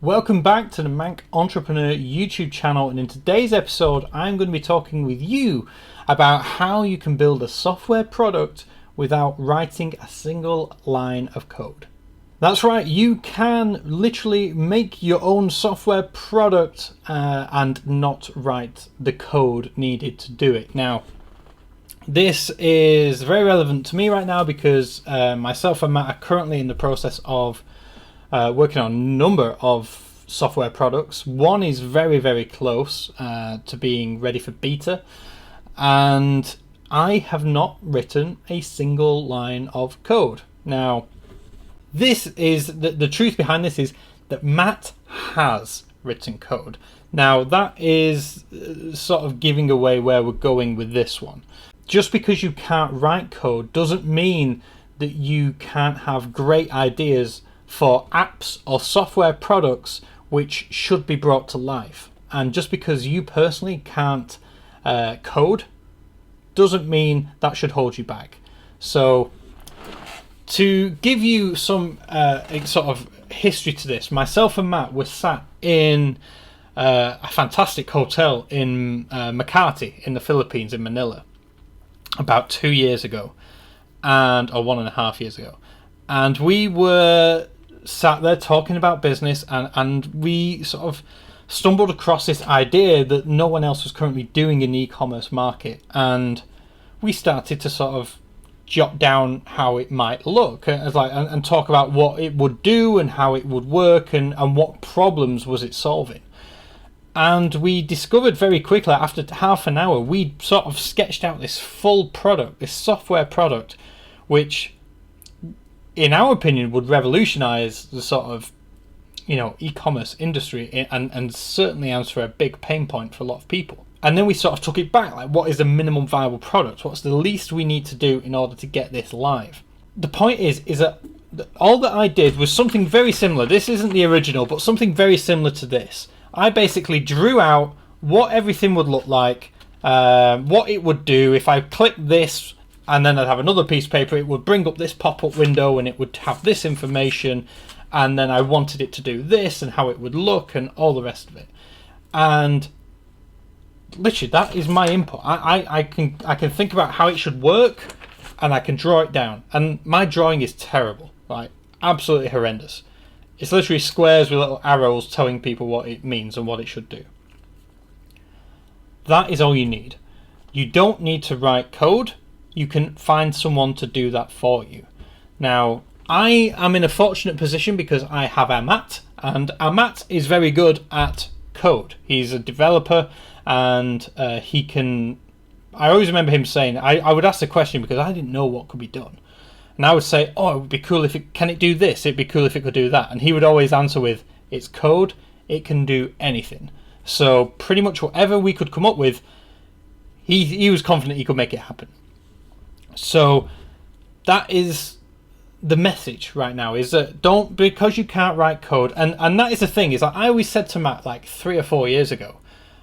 Welcome back to the Manc Entrepreneur YouTube channel, and in today's episode I'm going to be talking with you about how you can build a software product without writing a single line of code. That's right, you can literally make your own software product and not write the code needed to do it. Now, this is very relevant to me right now because myself and Matt are currently in the process of working on a number of software products. One is very close to being ready for beta, and I have not written a single line of code. Now, this is the truth behind this is that Matt has written code. Now, that is sort of giving away where we're going with this one. Just because you can't write code doesn't mean that you can't have great ideas for apps or software products which should be brought to life. And just because you personally can't code doesn't mean that should hold you back. So to give you some sort of history to this, myself and Matt were sat in a fantastic hotel in Makati in the Philippines, in Manila, about 2 years ago, or 1.5 years ago. And we were sat there talking about business, and we sort of stumbled across this idea that no one else was currently doing in the e-commerce market, and we started to sort of jot down how it might look and talk about what it would do and how it would work and what problems was it solving. And we discovered very quickly, after half an hour, we sort of sketched out this full product, this software product, which in our opinion would revolutionize the sort of e-commerce industry and certainly answer a big pain point for a lot of people. And then we sort of took it back, like, what is the minimum viable product? What's the least we need to do in order to get this live? The point is that all that I did was something very similar. This isn't the original, but something very similar to this. I basically drew out what everything would look like, what it would do if I clicked this, and then I'd have another piece of paper. It would bring up this pop-up window and it would have this information, and then I wanted it to do this and how it would look and all the rest of it. And literally, that is my input. I can think about how it should work, and I can draw it down. And my drawing is terrible, like absolutely horrendous. It's literally squares with little arrows telling people what it means and what it should do. That is all you need. You don't need to write code. You can find someone to do that for you. Now, I am in a fortunate position because I have Matt, and Matt is very good at code. He's a developer, and he can... I always remember him saying, I would ask the question because I didn't know what could be done. And I would say, oh, it would be cool if it... Can it do this? It'd be cool if it could do that. And he would always answer with, it's code, it can do anything. So pretty much whatever we could come up with, he was confident he could make it happen. So that is the message right now, is that don't, because you can't write code, and that is the thing, is that I always said to Matt like 3 or 4 years ago,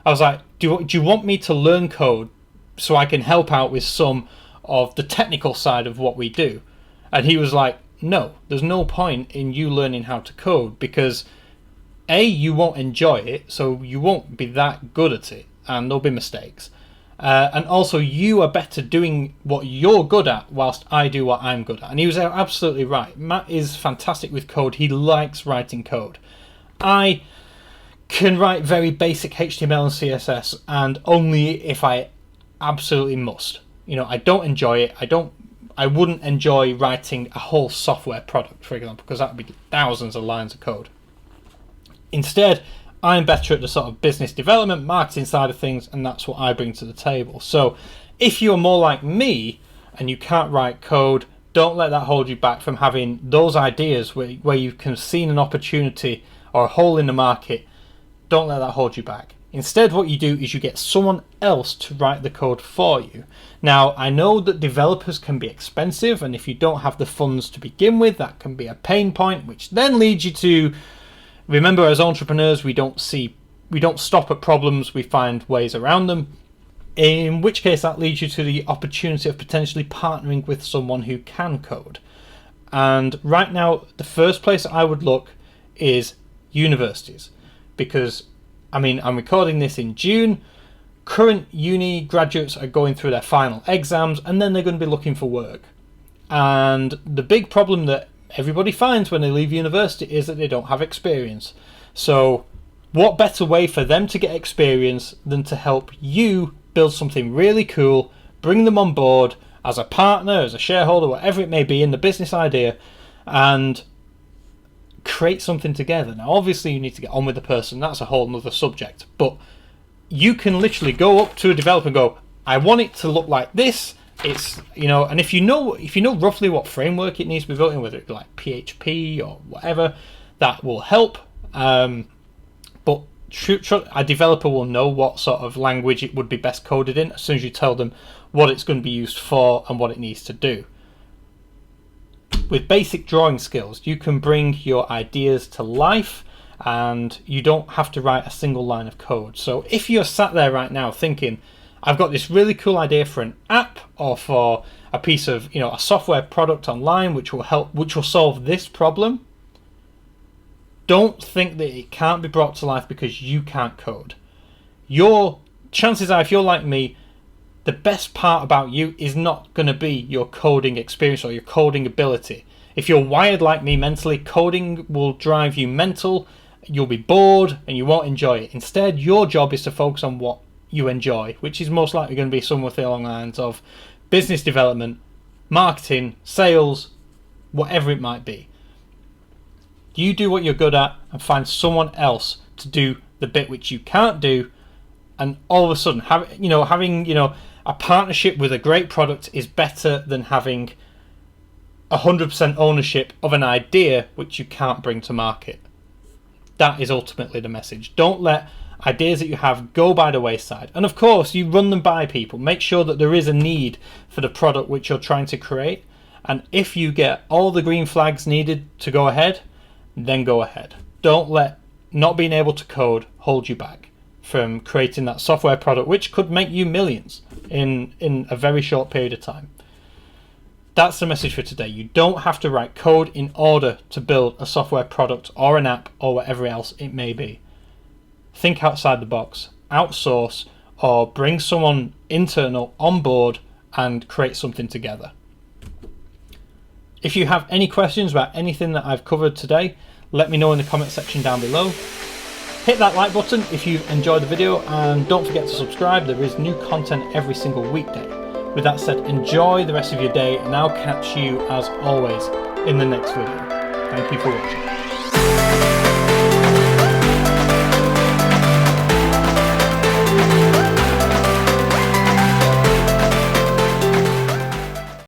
I was like, do you want me to learn code so I can help out with some of the technical side of what we do? And he was like, no, there's no point in you learning how to code, because A, you won't enjoy it, so you won't be that good at it, and there'll be mistakes. And also, you are better doing what you're good at whilst I do what I'm good at. And he was absolutely right. Matt is fantastic with code. He likes writing code. I can write very basic HTML and CSS, and only if I absolutely must. I don't enjoy it. I wouldn't enjoy writing a whole software product, for example, because that would be thousands of lines of code. Instead, I'm better at the sort of business development, marketing side of things, and that's what I bring to the table. So if you're more like me and you can't write code, don't let that hold you back from having those ideas where you can see an opportunity or a hole in the market. Don't let that hold you back. Instead, what you do is you get someone else to write the code for you. Now, I know that developers can be expensive, and if you don't have the funds to begin with, that can be a pain point, which then leads you to... Remember, as entrepreneurs, we don't stop at problems, we find ways around them. In which case, that leads you to the opportunity of potentially partnering with someone who can code. And right now, the first place I would look is universities, because I mean, I'm recording this in June. Current uni graduates are going through their final exams, and then they're going to be looking for work. And the big problem that everybody finds when they leave university is that they don't have experience. So what better way for them to get experience than to help you build something really cool, bring them on board as a partner, as a shareholder, whatever it may be in the business idea, and create something together. Now obviously you need to get on with the person, that's a whole nother subject, but you can literally go up to a developer and go, I want it to look like this. It's, you know, and if you know roughly what framework it needs to be built in, whether it be like PHP or whatever, that will help. But a developer will know what sort of language it would be best coded in as soon as you tell them what it's going to be used for and what it needs to do. With basic drawing skills, you can bring your ideas to life, and you don't have to write a single line of code. So if you're sat there right now thinking, I've got this really cool idea for an app or for a piece of, you know, a software product online which will solve this problem, don't think that it can't be brought to life because you can't code. Your chances are, if you're like me, the best part about you is not going to be your coding experience or your coding ability. If you're wired like me mentally, coding will drive you mental, you'll be bored and you won't enjoy it. Instead, your job is to focus on what you enjoy, which is most likely going to be somewhere along the lines of business development, marketing, sales, whatever it might be. You do what you're good at and find someone else to do the bit which you can't do, and all of a sudden having a partnership with a great product is better than having 100% ownership of an idea which you can't bring to market. That is ultimately the message. Don't let ideas that you have go by the wayside. And of course, you run them by people. Make sure that there is a need for the product which you're trying to create. And if you get all the green flags needed to go ahead, then go ahead. Don't let not being able to code hold you back from creating that software product which could make you millions in a very short period of time. That's the message for today. You don't have to write code in order to build a software product or an app or whatever else it may be. Think outside the box, outsource, or bring someone internal on board and create something together. If you have any questions about anything that I've covered today, let me know in the comment section down below. Hit that like button if you've enjoyed the video, and don't forget to subscribe. There is new content every single weekday. With that said, enjoy the rest of your day, and I'll catch you as always in the next video. Thank you for watching.